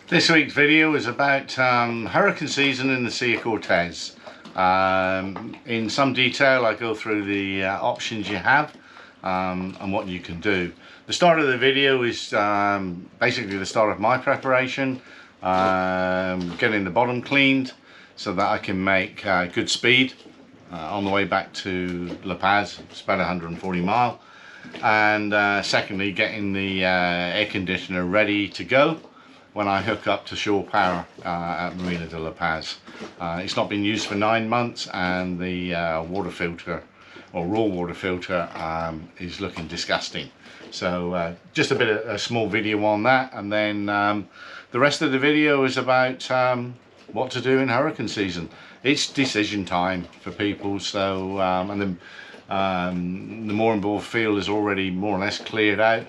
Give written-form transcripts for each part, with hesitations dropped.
This week's video is about hurricane season in the Sea of Cortez. In some detail I go through the options you have and what you can do. The start of the video is basically the start of my preparation, getting the bottom cleaned so that I can make good speed on the way back to La Paz. It's about 140 miles. And secondly, getting the air conditioner ready to go when I hook up to shore power at Marina de La Paz. It's not been used for 9 months, and the water filter, or raw water filter, is looking disgusting. So just a small video on that, and then the rest of the video is about what to do in hurricane season. It's decision time for people, so and then the more involved field is already more or less cleared out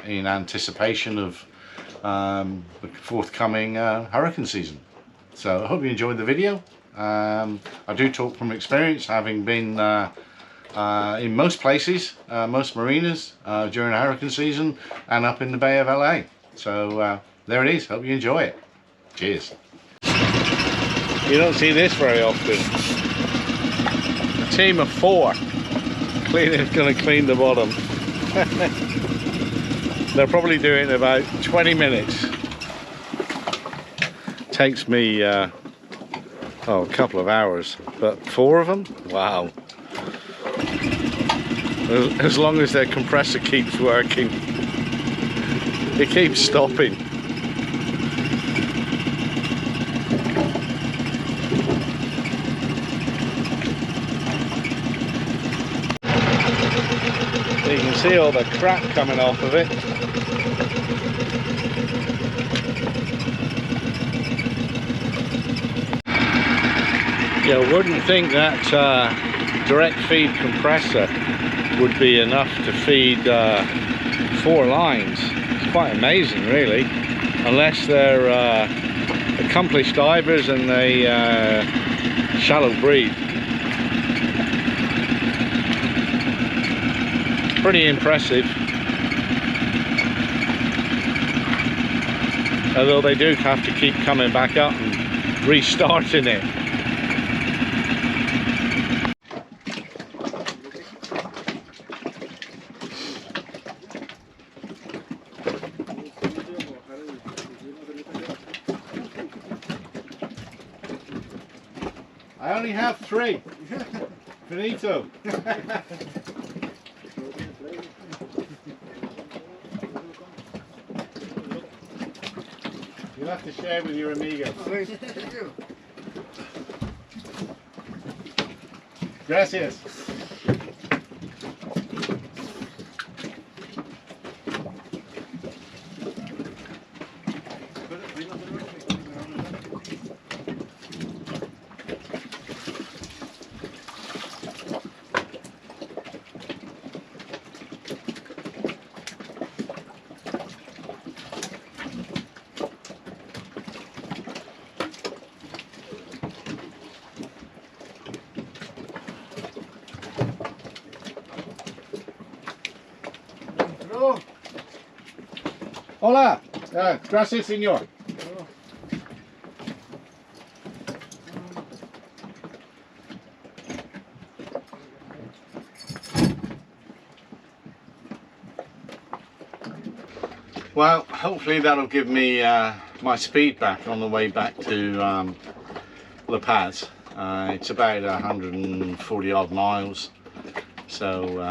in anticipation of the forthcoming hurricane season. So I hope you enjoyed the video. I do talk from experience, having been in most places, most marinas during hurricane season, and up in the Bay of LA. So there it is. Hope you enjoy it. Cheers. You don't see this very often. A team of 4 going to clean the bottom. They'll probably do it in about 20 minutes. Takes me a couple of hours, but 4 of them? Wow. As long as their compressor keeps working. It keeps stopping. You can see all the crap coming off of it. You wouldn't think that direct feed compressor would be enough to feed 4 lines. It's quite amazing, really, unless they're accomplished divers and they shallow breathe. Pretty impressive, although they do have to keep coming back up and restarting it. I only have 3. Finito. You'll have to share with your amigos. Thank you. Gracias. Hola, gracias, señor. Well, hopefully that'll give me my speed back on the way back to La Paz. It's about 140 odd miles, so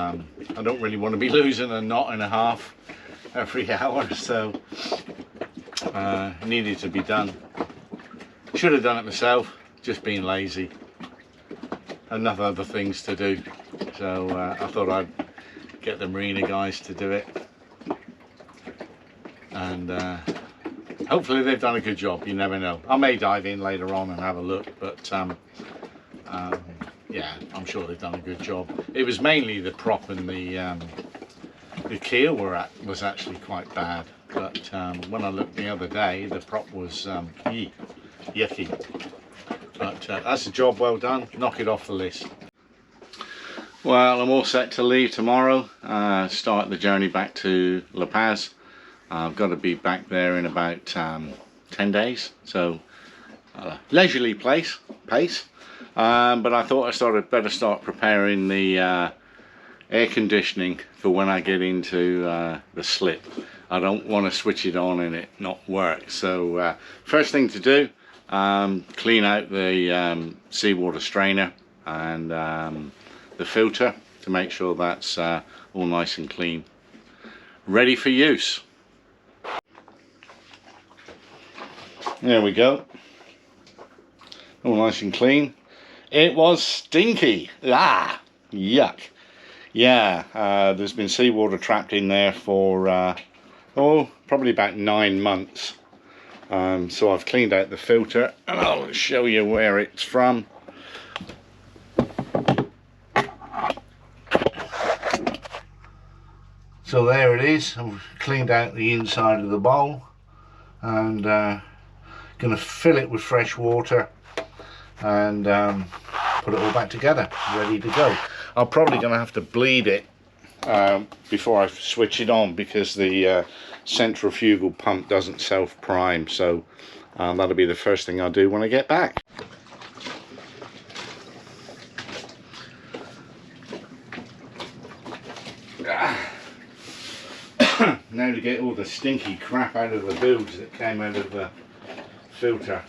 I don't really want to be losing a knot and a half every hour, so needed to be done. Should have done it myself, just being lazy. Enough other things to do, so I thought I'd get the marina guys to do it, and hopefully they've done a good job. You never know. I may dive in later on and have a look, but yeah, I'm sure they've done a good job. It was mainly the prop and the keel was actually quite bad, but when I looked the other day, the prop was yucky. But that's a job well done. Knock it off the list. Well, I'm all set to leave tomorrow, start the journey back to La Paz. I've got to be back there in about 10 10 days, so leisurely pace. But I thought I better start preparing the air conditioning for when I get into the slip. I don't want to switch it on and it not work. So first thing to do, clean out the seawater strainer and the filter to make sure that's all nice and clean, ready for use. There we go, all nice and clean. It was stinky. Yuck. Yeah, there's been seawater trapped in there for probably about 9 months. So I've cleaned out the filter and I'll show you where it's from. So there it is. I've cleaned out the inside of the bowl and going to fill it with fresh water and put it all back together, ready to go. I'm probably going to have to bleed it before I switch it on, because the centrifugal pump doesn't self-prime, so that'll be the first thing I'll do when I get back. Now to get all the stinky crap out of the boobs that came out of the filter.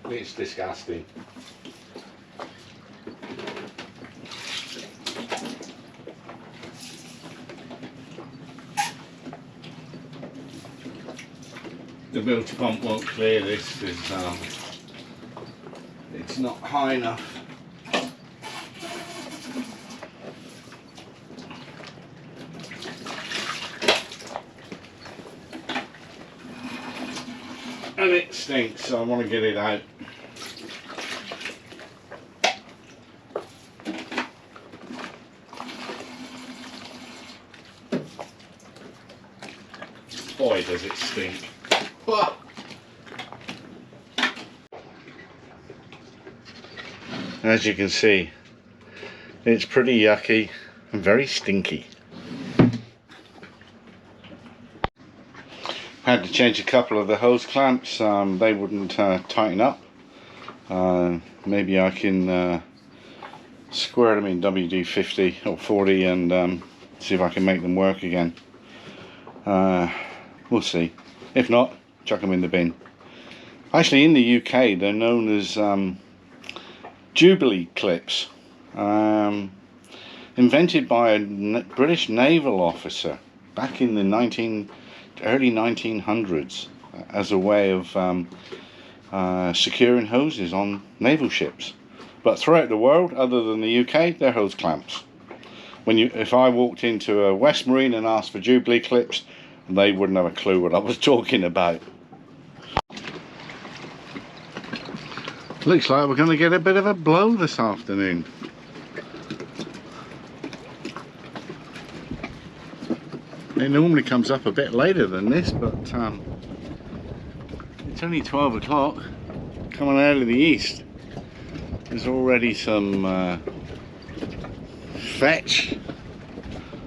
It's disgusting. The bilge pump won't clear this because it's not high enough. And it stinks, so I want to get it out. Boy, does it stink. As you can see, it's pretty yucky and very stinky. Had to change a couple of the hose clamps. They wouldn't tighten up. Maybe I can square them in WD-50 or 40 and see if I can make them work again. We'll see. If not, chuck them in the bin. Actually, in the UK, they're known as Jubilee clips, invented by a British naval officer back in the early 1900s as a way of securing hoses on naval ships. But throughout the world, other than the UK, they're hose clamps. If I walked into a West Marine and asked for Jubilee clips, they wouldn't have a clue what I was talking about. Looks like we're going to get a bit of a blow this afternoon. It normally comes up a bit later than this, but it's only 12 o'clock coming out of the east. There's already some fetch.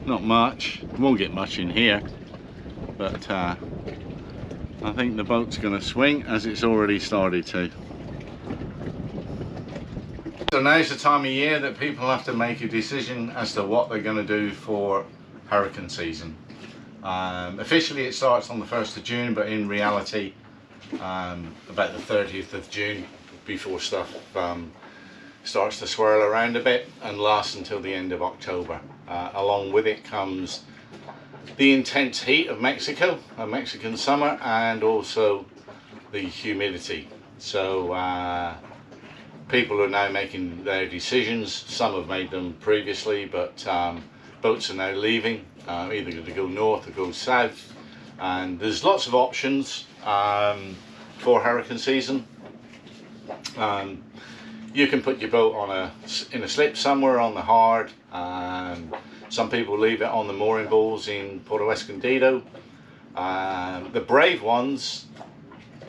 Not much. Won't get much in here, but I think the boat's going to swing, as it's already started to. So now's the time of year that people have to make a decision as to what they're going to do for hurricane season. Officially it starts on the 1st of June, but in reality about the 30th of June, before stuff starts to swirl around a bit and lasts until the end of October. Along with it comes the intense heat of Mexico, a Mexican summer, and also the humidity. So people are now making their decisions. Some have made them previously, but boats are now leaving, either to go north or go south, and there's lots of options for hurricane season. You can put your boat in a slip somewhere on the hard. Some people leave it on the mooring balls in Puerto Escondido. The brave ones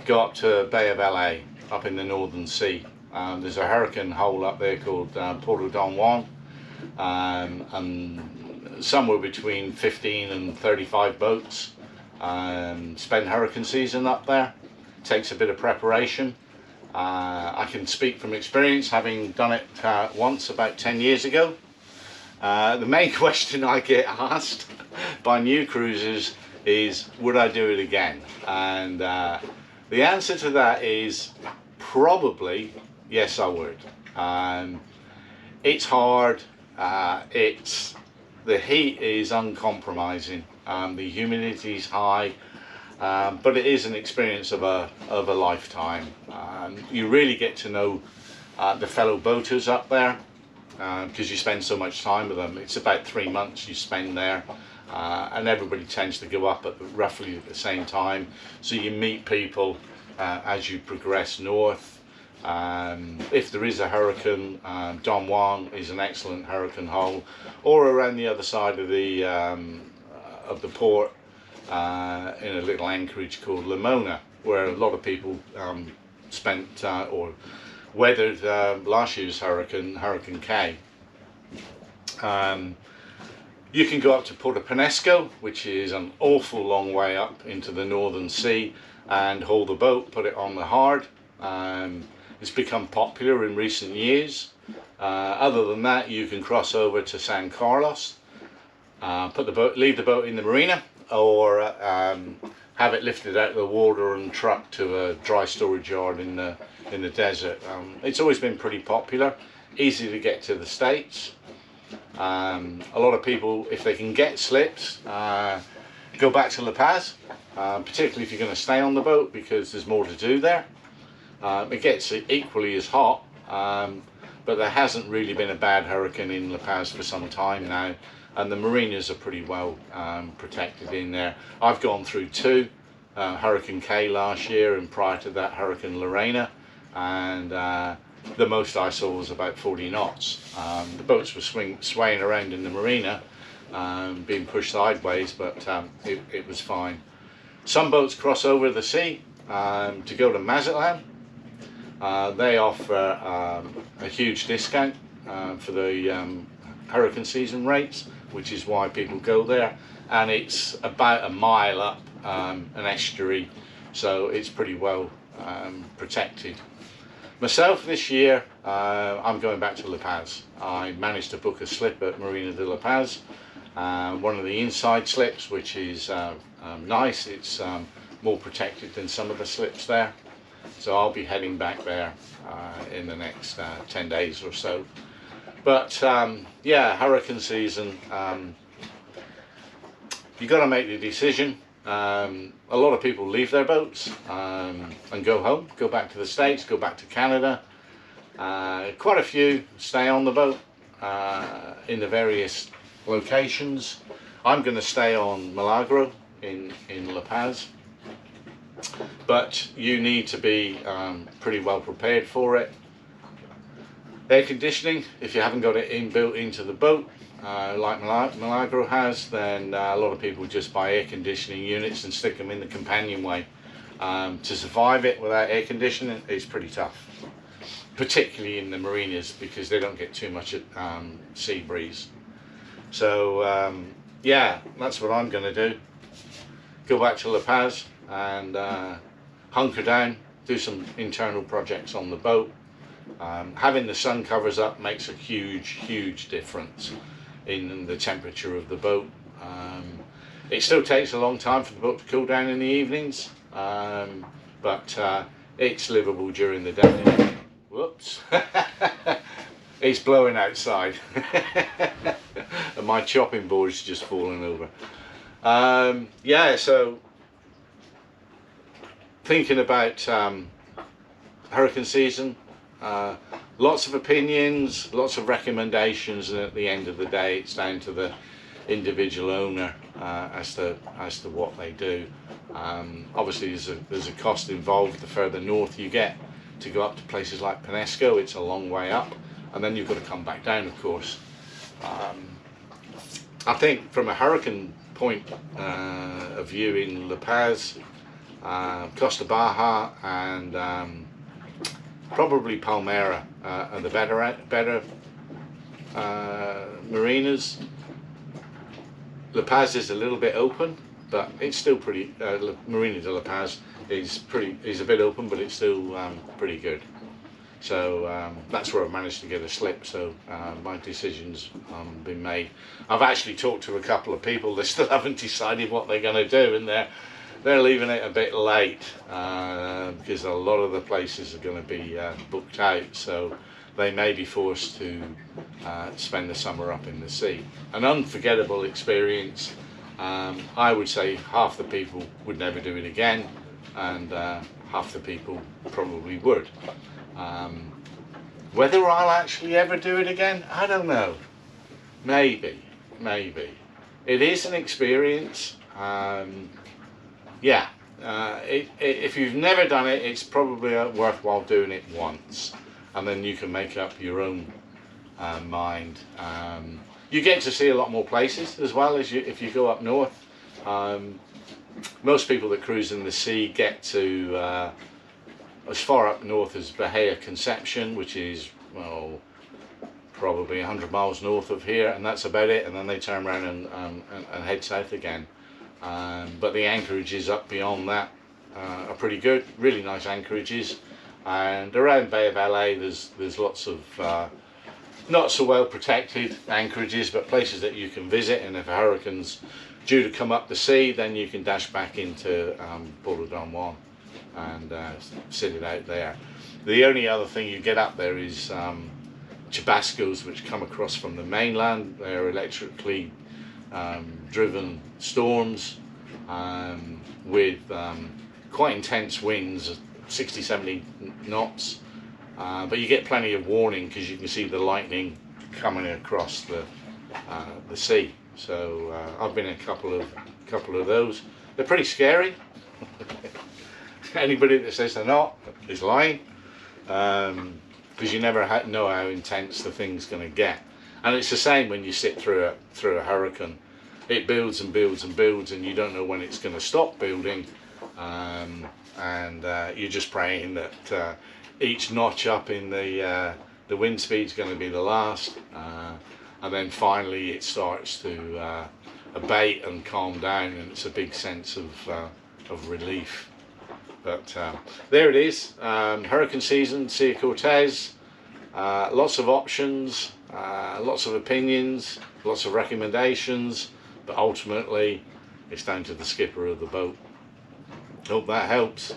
go up to Bay of LA, up in the Northern Sea. There's a hurricane hole up there called Puerto Don Juan, and somewhere between 15 and 35 boats spend hurricane season up there. takes a bit of preparation. I can speak from experience, having done it once about 10 years ago. The main question I get asked by new cruisers is, would I do it again? And the answer to that is probably yes, I would. It's hard. The heat is uncompromising. The humidity is high, but it is an experience of a lifetime. You really get to know the fellow boaters up there, because you spend so much time with them. It's about 3 months you spend there, and everybody tends to go up at roughly the same time, so you meet people as you progress north. If there is a hurricane, Don Juan is an excellent hurricane hole, or around the other side of the port, in a little anchorage called Limona, where a lot of people spent or weathered last year's Hurricane K. You can go up to Puerto Don, which is an awful long way up into the Northern Sea, and haul the boat, put it on the hard. It's become popular in recent years. Other than that, you can cross over to San Carlos, leave the boat in the marina, or have it lifted out of the water and trucked to a dry storage yard in the desert. It's always been pretty popular, easy to get to the States. A lot of people, if they can get slips, go back to La Paz, particularly if you're going to stay on the boat, because there's more to do there. It gets equally as hot, but there hasn't really been a bad hurricane in La Paz for some time now, and the marinas are pretty well protected in there. I've gone through 2, Hurricane K last year, and prior to that Hurricane Lorena, and the most I saw was about 40 knots. The boats were swaying around in the marina, being pushed sideways, but it was fine. Some boats cross over the sea to go to Mazatlan. They offer a huge discount for the hurricane season rates, which is why people go there, and it's about a mile up an estuary, so it's pretty well protected. Myself, this year, I'm going back to La Paz. I managed to book a slip at Marina de La Paz, one of the inside slips, which is nice. It's more protected than some of the slips there, so I'll be heading back there in the next 10 days or so. But yeah, hurricane season, you got to make the decision. A lot of people leave their boats and go home, go back to the States, go back to Canada. Quite a few stay on the boat in the various locations. I'm going to stay on Milagro in La Paz, but you need to be pretty well prepared for it. Air conditioning, if you haven't got it built into the boat, like Milagro has, then a lot of people just buy air conditioning units and stick them in the companionway. To survive it without air conditioning is pretty tough, particularly in the marinas, because they don't get too much sea breeze. So yeah, that's what I'm going to do. Go back to La Paz and hunker down, do some internal projects on the boat. Having the sun covers up makes a huge difference in the temperature of the boat. It still takes a long time for the boat to cool down in the evenings, but it's livable during the day. Whoops. It's blowing outside and my chopping board's just fallen over. Yeah, so thinking about hurricane season, lots of opinions, lots of recommendations, and at the end of the day it's down to the individual owner as to what they do. Obviously there's a cost involved the further north you get. To go up to places like Penasco, it's a long way up, and then you've got to come back down, of course. I think from a hurricane point of view in La Paz, Costa Baja and probably Palmira are the better marinas. La Paz is a little bit open, but it's still pretty, Marina de La Paz is a bit open, but it's still pretty good. So that's where I've managed to get a slip. So my decision's been made. I've actually talked to a couple of people. They still haven't decided what they're going to do, and they're leaving it a bit late because a lot of the places are going to be booked out. So they may be forced to spend the summer up in the sea. An unforgettable experience. I would say half the people would never do it again, and half the people probably would. Whether I'll actually ever do it again, I don't know. Maybe. It is an experience. Yeah. If you've never done it, it's probably worthwhile doing it once, and then you can make up your own mind. You get to see a lot more places as well as if you go up north. Most people that cruise in the sea get to as far up north as Bahia Conception, which is, well, probably 100 miles north of here, and that's about it, and then they turn around and head south again. But the anchorages up beyond that are pretty good, really nice anchorages. And around Bay of LA there's lots of not so well protected anchorages, but places that you can visit, and if a hurricane's due to come up the sea, then you can dash back into Puerto Don Juan and sit it out there. The only other thing you get up there is chubascos, which come across from the mainland. They're electrically driven storms with quite intense winds, 60-70 knots, but you get plenty of warning because you can see the lightning coming across the sea. So I've been in a couple of those. They're pretty scary. Anybody that says they're not is lying, because you never know how intense the thing's going to get. And it's the same when you sit through a hurricane. It builds and builds and builds, and you don't know when it's going to stop building. And you're just praying that each notch up in the wind speed's going to be the last, and then finally it starts to abate and calm down, and it's a big sense of relief. But there it is, hurricane season, Sea of Cortez. Lots of options, lots of opinions, lots of recommendations, but ultimately it's down to the skipper of the boat. Hope that helps.